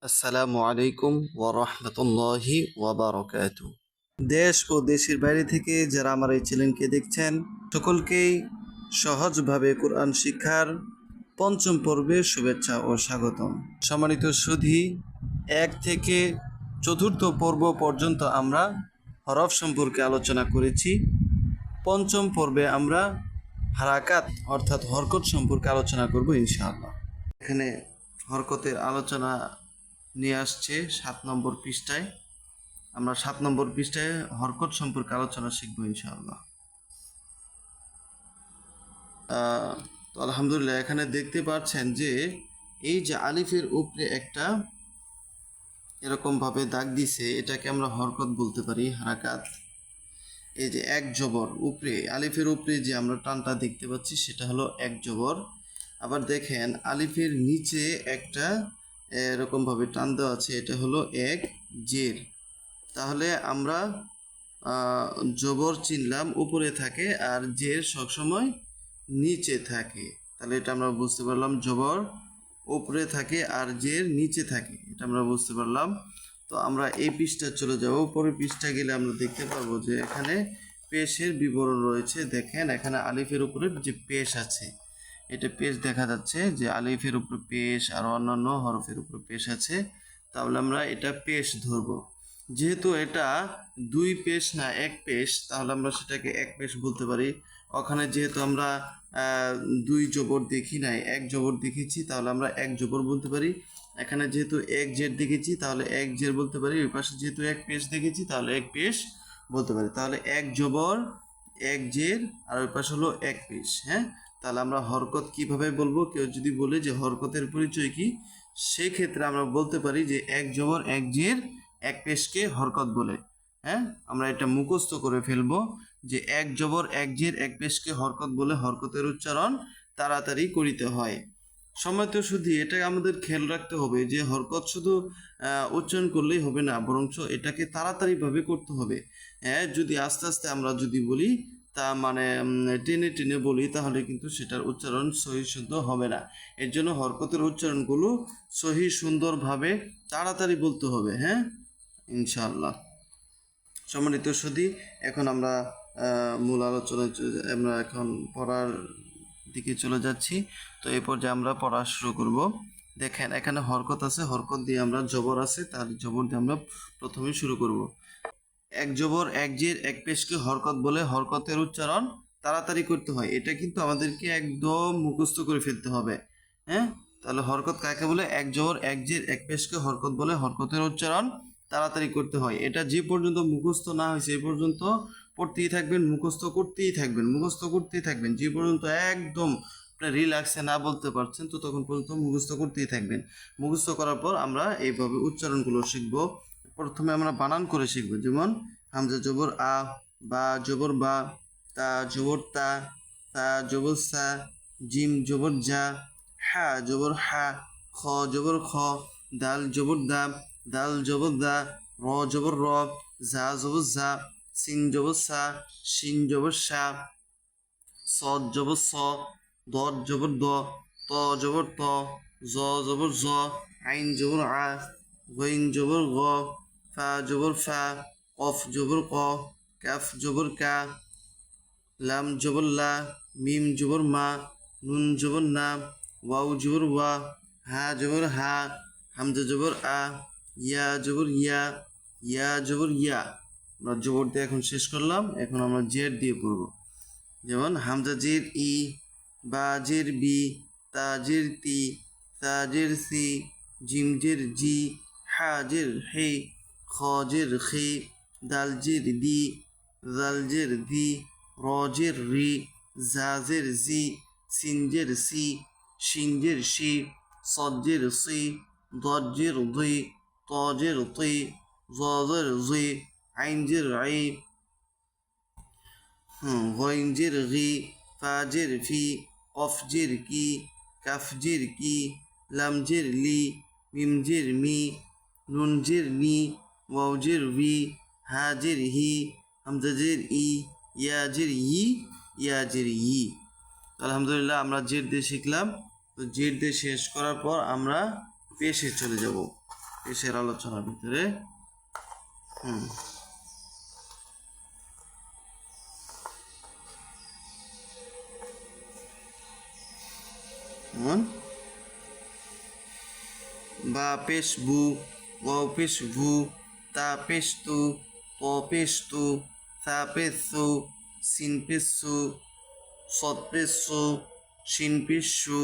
আসসালামু আলাইকুম ওয়া রাহমাতুল্লাহি ওয়া বারাকাতুহু। দেশ ও দেশের বাইরে থেকে যারা আমার এই চ্যানেলকে দেখছেন সকলকেই সহজভাবে কোরআন শিক্ষার পঞ্চম পর্বে শুভেচ্ছা ও স্বাগতম। সম্মানিত সুধী, 1 থেকে 4র্থ পর্ব পর্যন্ত আমরা হরফ সম্পর্কে আলোচনা করেছি। পঞ্চম পর্বে আমরা হারাকাত অর্থাৎ হরকত সম্পর্কে আলোচনা করব ইনশাআল্লাহ। এখানে হরকতের আলোচনা নিয়ে আসছে 7 নম্বর পৃষ্ঠায়। আমরা 7 নম্বর পৃষ্ঠায় হরকত সম্পর্কে আলোচনা শিখব ইনশাআল্লাহ। তো আলহামদুলিল্লাহ, এখানে দেখতে পাচ্ছেন যে এই যে আলিফের উপরে একটা এরকমভাবে দাগ দিছে, এটাকে আমরা হরকত বলতে পারি, হারাকাত। এই যে এক জবর উপরে, আলিফের উপরে যে আমরা টানটা দেখতে পাচ্ছি সেটা হলো এক জবর। আবার দেখেন আলিফের নিচে একটা এরকমভাবে টান দেওয়া আছে, এটা হলো এক জের। তাহলে আমরা জবর চিনলাম উপরে থাকে আর জের সবসময় নিচে থাকে। তাহলে এটা আমরা বুঝতে পারলাম, জবর উপরে থাকে আর জের নিচে থাকে, এটা আমরা বুঝতে পারলাম। তো আমরা এই পৃষ্ঠা চলে যাব। পরের পৃষ্ঠা গেলে আমরা দেখতে পারবো যে এখানে পেশের বিবরণ রয়েছে। দেখেন এখানে আলিফের উপরে যে পেশ আছে, এটা পেশ দেখা যাচ্ছে যে আলিফের উপরে পেশ আর অন্যান্য হরফের উপরে পেশ আছে। তাহলে আমরা এটা পেশ ধরবো। যেহেতু এটা দুই পেশ না এক পেশ, তাহলে আমরা সেটাকে এক পেশ বলতে পারি। ওখানে যেহেতু আমরা দুই জবর দেখি নাই, এক জবর দেখেছি, তাহলে আমরা এক জবর বলতে পারি। এখানে যেহেতু এক জের দেখেছি, তাহলে এক জের বলতে পারি। ওই পাশে যেহেতু এক পেশ দেখেছি, তাহলে এক পেশ বলতে পারি। তাহলে এক জবর এক জের আর ওই পাশে হলো এক পেশ। হ্যাঁ, তাহলে আমরা হরকত কিভাবে বলবো? কেউ যদি বলে যে হরকতের পরিচয় কি, সেক্ষেত্রে আমরা বলতে পারি যে এক জবর এক জের এক পেশকে হরকত বলে। হ্যাঁ, আমরা এটা মুখস্থ করে ফেলবো যে এক জবর এক জের এক পেশকে হরকত বলে। হরকতের উচ্চারণ তাড়াতাড়ি করিতে হয়। সম্মানিত শুধু এটা আমাদের খেয়াল রাখতে হবে যে হরকত শুধু উচ্চারণ করলেই হবে না, বরঞ্চ এটাকে তাড়াতাড়িভাবে করতে হবে। হ্যাঁ, যদি আস্তে আস্তে আমরা যদি বলি, তা মানে টেনে টেনে বলি, তাহলে কিন্তু সেটার উচ্চারণ সহি শুদ্ধ হবে না। এর জন্য হরকতের উচ্চারণগুলো সহি সুন্দরভাবে তাড়াতাড়ি বলতে হবে। হ্যাঁ, ইনশাআল্লাহ। সম্মানিত সুধী, এখন আমরা মূল আলোচনায় আমরা এখন পড়ার দিকে চলে যাচ্ছি। তো এই পর্যায়ে আমরা পড়া শুরু করব। দেখেন এখানে হরকত আছে, হরকত দিয়ে আমরা জবর আছে, তাহলে জবর দিয়ে আমরা প্রথমে শুরু করব। এক জবর এক জের এক পেশকে হরকত বলে। হরকতের উচ্চারণ তাড়াতাড়ি করতে হয়, এটা কিন্তু আমাদেরকে একদম মুখস্থ করে ফেলতে হবে। হ্যাঁ, তাহলে হরকত কাকে বলে? এক জবর এক জের এক পেশকে হরকত বলে। হরকতের উচ্চারণ তাড়াতাড়ি করতে হয়। এটা যে পর্যন্ত মুখস্থ না হয়েছে এই পর্যন্ত পড়তেই থাকবেন, মুখস্থ করতেই থাকবেন, মুখস্থ করতেই থাকবেন। যে পর্যন্ত একদম রিল্যাক্সে না বলতে পারছেন, তো তখন পর্যন্ত মুখস্থ করতেই থাকবেন। মুখস্থ করার পর আমরা এইভাবে উচ্চারণগুলো শিখব। প্রথমে আমরা বানান করে শিখব। যেমন হামজা জবর আ, বা জবর বা, তা জবর তা, তা জবর সা, জিম জবর জা, হা জবর হা, খ জবর খ, দাল জবর দা, দাল জবর দা, র জবর র, জা জবর জা, সিন জবর সা, শিন জবর সা, সদ জবর স, দদ জবর দ, ত জবর ত, জ জবর জ, আইন জবর আ, গইন জবর গ, ফা জবর ফা, কফ জবর ক, কাফ জবর কা, লাম জবর লা, মিম জবর মা, নুন জবর না, ওয়াও জবর ওয়া, হা জবর হা, হামজা জবর আ, ইয়া জবর ইয়া, ইয়া জবর ইয়া। আমরা জবর দিয়ে এখন শেষ করলাম। এখন আমরা জের দিয়ে পড়ব। যেমন হামজা জের ই, বা জের বি, তা জের তি, তা জের সি, জিম জের জি, হা জের হে, খ জের খে, দাল জের দি, জাল জের দি, র জের রি, জা জের জি, সিন জের সি, শিন জের শি, সদ জের সি, দদ জের দুই, ত জের তুই, জ জের জুই, আইন জের আই, গইন জের গি, ফা জের ফি, কফ জের কি, কাফ জের কি, লাম জের লি, মিম জের মি, নুন জের নি, ওয়াও জের উই, হা জের হি, হামজা জের ই, ইয়া জের ই, ইয়া জের ই। আলহামদুলিল্লাহ, আমরা জের দিয়ে শিখলাম। তো জের দিয়ে শেষ করার পর আমরা পেশে চলে যাব। পেশের আলোচনার ভিতরে। বা পেশ বু, ও পেশ ভু, তা পেশ তু, প পেশ তু, সা পেশ সু, সিন পেশ সু, সৎ পেশ সু, শিন পেশ সু,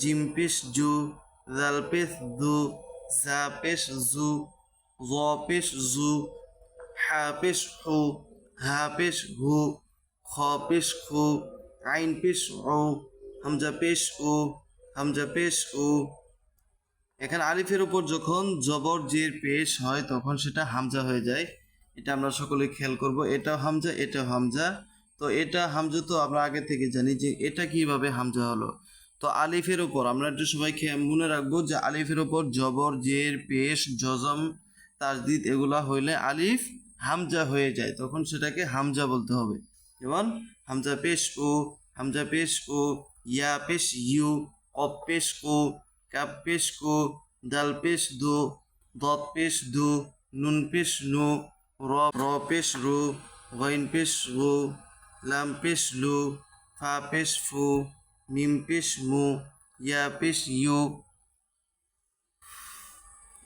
জিম পেশ জু, জাল পেশ জু, জা পেশ জু, জ পেশ জু, হা পেশ হু, হা পেশ হু, খ পেশ খু, আইন পেশ ও, হামজা পেশ উ, হামজা পেশ উ। এখানে আলিফের উপর যখন জবর জের পেশ হয় তখন সেটা হামজা হয়ে যায়। এটা আমরা সকলে খেয়াল করব। এটাও হামজা, এটাও হামজা। তো এটা হামজা তো আমরা আগে থেকে জানি যে এটা কিভাবে হামজা হলো। তো আলিফের উপর আমরা একটু সবাই মনে রাখবো যে আলিফের উপর জবর জের পেশ জজম তাজদিদ এগুলা হইলে আলিফ হামজা হয়ে যায়, তখন সেটাকে হামজা বলতে হবে। যেমন হামজা পেশ উ, হামজা পেশ উ, ইয়া পেশ ইউ, অফ পেশ উ, কাপ পেশ কু, দাল পেশ দু, দত পেশ দু, নুন পেশ নু, র পেশ রু, গইন পেশ গু, লাম পেশ লু, ফা পেশ ফু, মিম পেশ মু, ইয়া পেশ ইউ।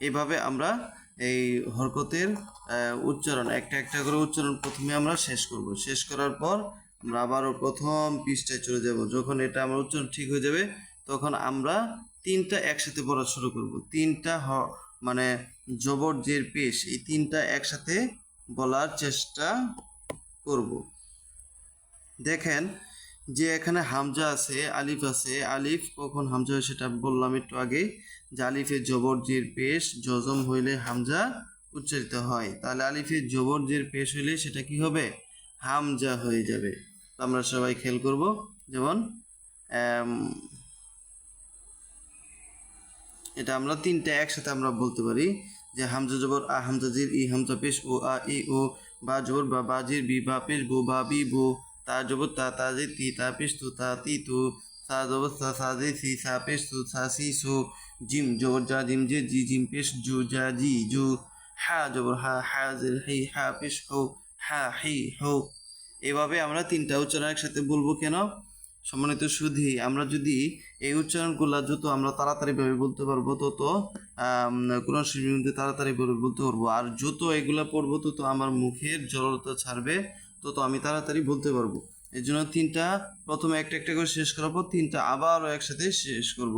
এভাবে আমরা এই হরকতের উচ্চারণ একটা একটা করে উচ্চারণ প্রথমে আমরা শেষ করব। শেষ করার পর আমরা আবারও প্রথম পৃষ্ঠায় চলে যাব। যখন এটা আমার উচ্চারণ ঠিক হয়ে যাবে তখন আমরা তিনটা একসাথে পড়া শুরু করব। তিনটা মানে জবর জের পেশ এই তিনটা একসাথে বলার চেষ্টা করব। দেখেন যে এখানে হামজা আছে, আলিফ আছে। আলিফ কখন হামজা হয় সেটা বললাম একটু আগে, যে আলিফের জবর জের পেশ জজম হইলে হামজা উচ্চারিত হয়। তাহলে আলিফের জবর জের পেশ হইলে সেটা কি হবে? হামজা হয়ে যাবে। আমরা সবাই খেয়াল করব। যেমন এটা আমরা তিনটা একসাথে আমরা বলতে পারি যে হামজা জবর আ, হামজা জির ই, হামজা পেশ ও, আ ই ও, বা জবর বা, বাজির বি, বা পেশ বু, বা বি বু, তা জবর তা, তা জির তি, তা পেশ তু, তা তি তু, সা জবর সা, সা জির সি, সা পেশ তু, সা সি সু, জিম জবর যা, জিম জে জি, জিম পেশ জু, যা জি জু, হা জবর হা, হা জির হি, হা পেশ হু, হা হি হু। এভাবে আমরা তিনটা উচ্চারণ একসাথে বলবো। কেন? সম্মানিত সুধী, আমরা যদি এই উচ্চারণগুলো যত আমরা তাড়াতাড়িভাবে বলতে পারবো তত কোরআন শরীফের মধ্যে তাড়াতাড়ি বলতে পারবো। আর যত এগুলা পড়বো তত আমার মুখের জড়তা ছাড়বে, তত আমি তাড়াতাড়ি বলতে পারবো। এই জন্য তিনটা প্রথমে একটা একটা করে শেষ করার পর তিনটা আবারও একসাথে শেষ করব।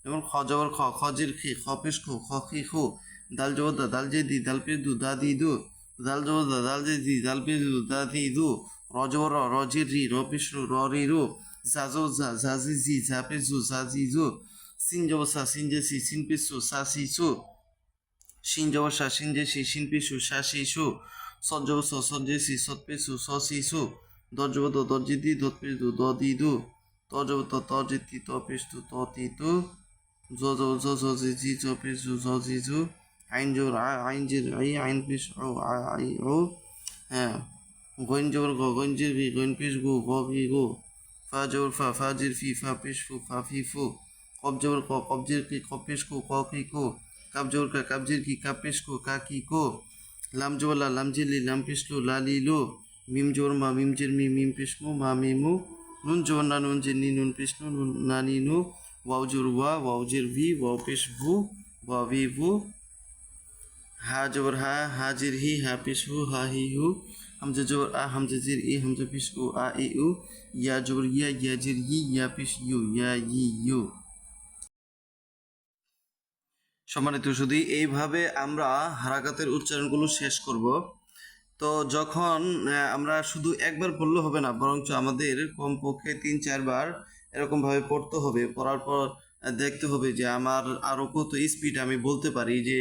যেমন খ জবর খ, খজির খি, খ পেশ খু, খ খি খু, দাল জবর দা, দাল জে দি, দাল পেশ দু, দা দি দু, দাল জবর দা, দাল জে দি, দাল পেশ দু, দা দি দু, র জবর র, র জির রি, র পেশ রু, র রি রু, জাজো জা, জাজি জি, জা পেশ জু, জাজি জু, সিন জবর সা, সিন জে সি, সিন পেশ সু, সা সি সু, শিন জবর সা, সিন জে সি, সিন পেশ সু, সা সি সু, সৎ জবর স, সৎ জে সি, সৎ পেশ সু, স সি সু, দর জবর দ, দর জি দি, দর পেশ দু, দ দি দু, ত জবর ত, ত জি তি, ত পেশ তু, ত তি তু, জ জবর জ, জ জি জি, জ পেশ জু, জ জি জু, আইন জবর আ, আইন জির আই, আইন পেশ ও, আই ও। হ্যাঁ, গইন জবর গ, গইন জির গি, গইন পেশ গু, গ গি গু, ফা জবর ফা, ফা জির ফি, ফা পেশ ফু, ফা ফি ফু, কব জবর ক, কব জির কি, কব পেশ কু, ক কি কু, কাব জবর কা, কাব জির কি, কাব পেশ কু, কা কি কু, লাম জবর লা, লাম জির লি, লাম পেশ লু, লা লি লু, মিম জবর মা, মিম জির মি, মিম পেশ মু, মা মি মু, নুন জবর না, নুন জির নি, নুন পেশ নু, নুন না নি নু, ওয়াও জবর ওয়া, ওয়াও জির ভি, ওয়াও পেশ ভু, ওয়া ভি ভু, হা জবর হা, হা জির হি, হা পেশ হু, হা হি হু, হামজা জবর আ, হামজা জির ই, হামজা পেশ উ, আ ই উ, ইয়া জবর ইয়া, ইয়া জির ই, ইয়া পেশ ইউ, ইয়া ই ইউ। সম্মানিত শুধু এইভাবে আমরা হারাকাতের উচ্চারণগুলো শেষ করব। তো যখন আমরা শুধু একবার পড়লে হবে না, বরঞ্চ আমাদের কমপক্ষে 3-4 বার এরকমভাবে পড়তে হবে। পড়ার পর দেখতে হবে যে আমার আরও কত স্পিড আমি বলতে পারি, যে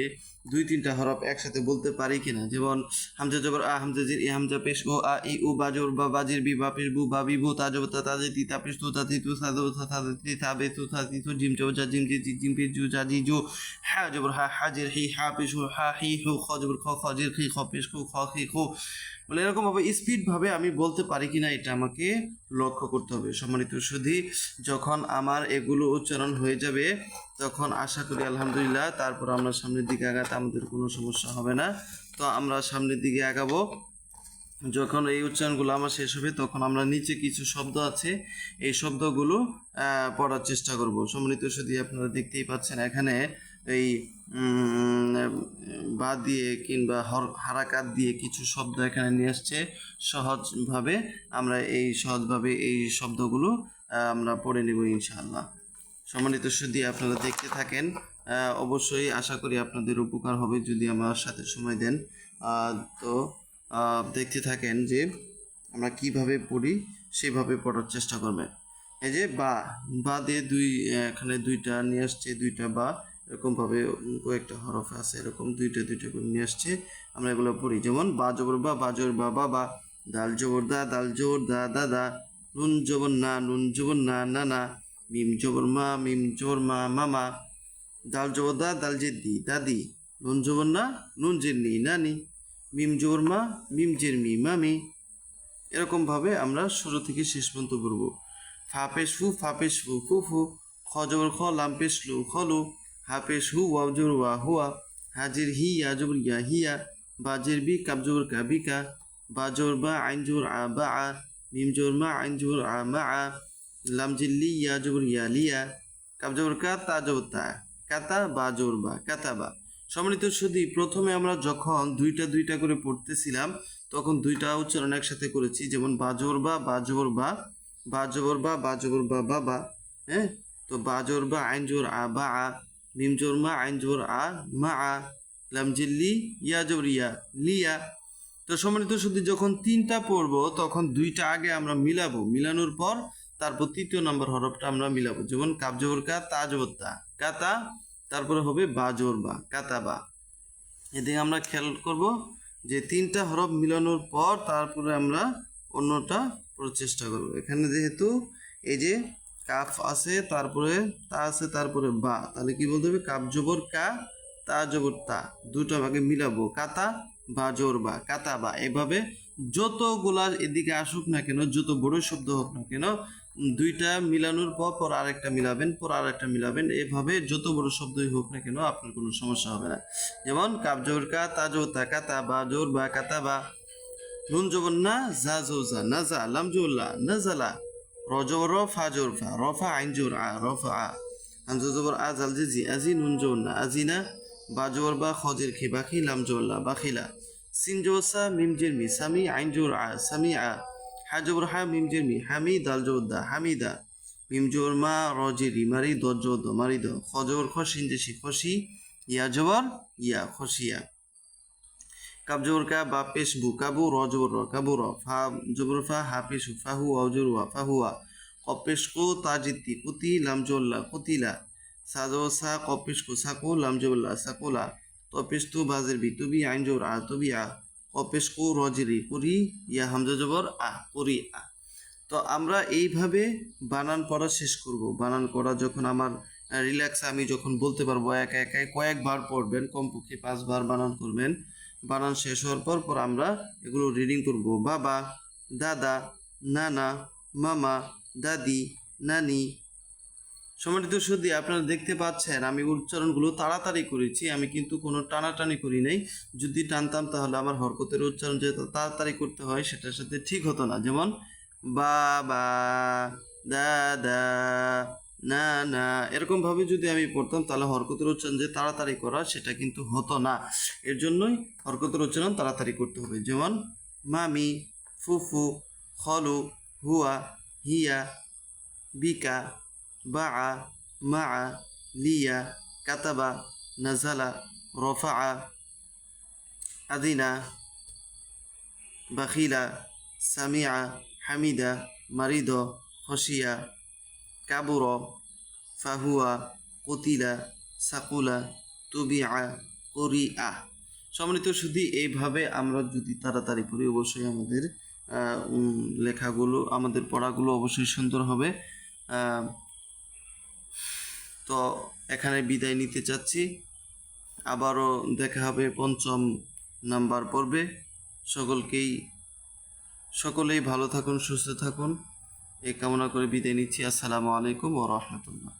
2-3টা হরফ একসাথে বলতে পারি কিনা। যেমন হামজা জবর আ, হামজা জির ই, হামজা পেশ ও, আ ই উ, বা জবর বা, বাজির বি, বা পেশ বু, বা বি বু, তা জবর তা, তা জি তি, তা পেশ তু, তা তি তু, সা জবর সা, সা তি, তা বে তু, সা তি তু, জিম জবর যা, জিম জি জি, জিম পেশ জু, যা জি জু, হা জবর হা, হা জির হি, হা পেশ হু, হা হি হু, খ জবর খ, খ জির খি, খ পেশ খু, খ খি খু। বলে এরকমভাবে স্পিডভাবে আমি বলতে পারি কিনা এটা আমাকে লক্ষ্য করতে হবে। সম্মানিত সুধী, যখন আমার এগুলো উচ্চারণ হয়ে যাবে তখন আশা করি আলহামদুলিল্লাহ তারপর আমরা সামনের দিকে আগাতে আমাদের কোনো সমস্যা হবে না। তো আমরা সামনের দিকে আগাবো। যখন এই উচ্চারণগুলো আমার শেষ হবে তখন আমরা নিচে কিছু শব্দ আছে এই শব্দগুলো পড়ার চেষ্টা করব। সম্মানিত সুধী, আপনারা দেখতেই পাচ্ছেন এখানে এই বা দিয়ে কিংবা হারাকাত দিয়ে কিছু শব্দ এখানে নিয়ে আসছে। সহজভাবে আমরা সহজভাবে এই শব্দগুলো আমরা পড়ে নেব ইনশাআল্লাহ। সম্মানিত সুধী, আপনারা দেখতে থাকেন। অবশ্যই আশা করি আপনাদের উপকার হবে যদি আমার সাথে সময় দেন। তো দেখতে থাকেন যে আমরা কিভাবে পড়ি সেভাবে পড়ার চেষ্টা করবেন। এই যে বা দিয়ে এখানে দুইটা নিয়ে আসছে, দুইটা বা এরকমভাবে কয়েকটা হরফ আছে, এরকম দুইটা দুইটা করে নিয়ে আসছে। আমরা এগুলো পড়ি, যেমন বা জবর বা, বাজর বা বাবা, দাল জবর দা, দাল জবর দা দাদা, নুন জবর না, নুন জবর না নানা, মিম জবর মা, মিম জবর মা মামা, দাল জবর দা, দাল জের দি দাদি, নুন জবর না, নুন জের নি নানি, মিম জবর মা, মিম জের মি মামি। এরকমভাবে আমরা শুরু থেকে শেষ পর্যন্ত পড়ব। ফাপেশ ফু, ফাপেশ ফু ফু ফু, খ জবর খ, লাম পেশ লু খলু, হাফেশ হু, ওয়াও জবর ওয়া হুয়া, হাজির হি, ইয়া জবর ইয়া হিয়া, বাজের বি, কাব জবর কা বিকা, বা জবর বা, আইন জবর আ বা আ, মিম জবর মা, আইন জবর আ মা আ, লাম জিল্লি, ইয়া জবর ইয়া লিয়া, কাব জবর কা, তা জবর তা, কাতা, বা জবর বা, কাতাবা। সম্মানিত সুধী, প্রথমে আমরা যখন দুইটা দুইটা করে পড়তেছিলাম তখন দুইটা উচ্চারণ একসাথে করেছি, যেমন বাজর বা, বাজর বা, বাজর বা, বাজর বা বাবা। হ্যাঁ, তো বাজর বা, আইন জোর আ বা আ, মিম জোর মা, আইন জোর আ মা আ, লাম জিল্লি, ইয়া জবর ইয়া লিয়া। তো সম্মানিত সুধী, যখন তিনটা পড়বো তখন দুইটা আগে আমরা মিলাবো, মিলানোর পর তারপর তৃতীয় নম্বর হরফটা আমরা মিলাবো, যেমন কাব জবর কা, তা জবর তা, কাতা, তারপরে হবে বা জবর বা, কাতাবা। এদিকে আমরা খেয়াল করব যে তিনটা হরফ মিলানোর পর তারপরে আমরা অন্যটা প্রচেষ্টা করব। এখানে যেহেতু এই যে কাফ আছে, তারপরে তা আছে, তারপরে বা, তাহলে কি বলতে হবে, কাপ জবর কা, তা জবর তা, দুটো ভাগে মিলাবো, কাতা বা জোর বা, কাতা বা। এভাবে যতগুলা এদিকে আসুক না কেন, যত বড় শব্দ হোক না কেন, দুইটা মিলানোর পর পর আরেকটা মিলাবেন, পর আরেকটা মিলাবেন। এভাবে যত বড় শব্দই হোক না কেন আপনার কোনো সমস্যা হবে না। যেমন কাব জবর কা, তা জবর তা, কাতা বা জোর বা, কাতা বা, নুন জবর না, জা জো জা, নাজা, লাম জবর লা, নাজালা, র জবর র, ফা জবর ফা, রফা, আইন জবর আ, রফা আ, হামজা জবর আ, জাল জি জি, আজি, নুন জবর না, আজিনা, বা জবর বা, খজের খি, বাখি, লাম জবর লা, বাখিলা, সিন জবর সা, মিম জের মি, সামি, আইন জবর আ, সামি আ, হা জবর হা, মিম জের মি, হামি, দাল জবর দা, হামিদা, মিম জবর মা, র জের রি, মারি, দ জবর দ, মারি দ, খ জবর খ, সিন জে সি, খসি, ইয়া জবর ইয়া, খসিয়া, কাব জবর কা, বা পেশ বু, কাবু, র জবর র, কাবু র, ফা জবর ফা, হা পেশ হু, ফাহু, ওয়াও জবর ওয়া, ফাহুয়া, কপেশ কো, তা জিত্তি, কুতি, লাম জবল্লা, কুতিলা, সা জবর সা, কপেশ কো, সাকু, লাম জবল্লা, সাকুলা, তপেশ তু, বাজের বি, তুবি, আইন জবর আ, তুবি আ, কপেশ কো, রজেরি, কুরি, ইয়া হামজা জবর আ, কুরি আ। তো আমরা এইভাবে বানান পড়া শেষ করব। বানান করা যখন আমার রিল্যাক্স, আমি যখন বলতে পারবো, একা একাই কয়েকবার পড়বেন, কমপক্ষে 5 বার বানান করবেন। বানান শেষ হওয়ার পর পর আমরা এগুলো রিডিং করব। বাবা, দাদা, নানা, মামা, দাদি, নানি। সম্মানিত সুধী, আপনারা দেখতে পাচ্ছেন আমি উচ্চারণগুলো তাড়াতাড়ি করেছি, আমি কিন্তু কোনো টানাটানি করি নাই। যদি টানতাম তাহলে আমার হরকতের উচ্চারণ যে তাড়াতাড়ি করতে হয় সেটার সাথে ঠিক হতো না। যেমন বাবা, দাদা, নানা, এরকম ভাবে যদি আমি পড়তাম তাহলে হরকতের উচ্চারণ যে তাড়াতাড়ি করা সেটা কিন্তু হতো না। এর জন্যই হরকতের উচ্চারণ তাড়াতাড়ি করতে হবে। যেমন মামি, ফুফু, খলু, হুয়া, হিয়া, বিকা, বাআ, মাআ, লিয়া, কাতাবা, নাজালা, রফাআ, আদিনা, বাখিলা, সামিআ, হামিদা, মারিদ, খসিয়া, কাবুর, ফাহুয়া, কতিলা, সাকুলা, তুবিআ, করিআ। সম্মানিত সুধী, এইভাবে আমরা যদি তাড়াতাড়ি পড়ি অবশ্যই আমাদের লেখাগুলো, আমাদের পড়াগুলো অবশ্যই সুন্দর হবে। তো এখানে বিদায় নিতে চাচ্ছি। আবারও দেখা হবে 5ম নাম্বার পর্বে। সকলেই ভালো থাকুন, সুস্থ থাকুন, এই কামনা করে বিদায় নিচ্ছি। আসসালামু আলাইকুম ওয়া রাহমাতুল্লাহ।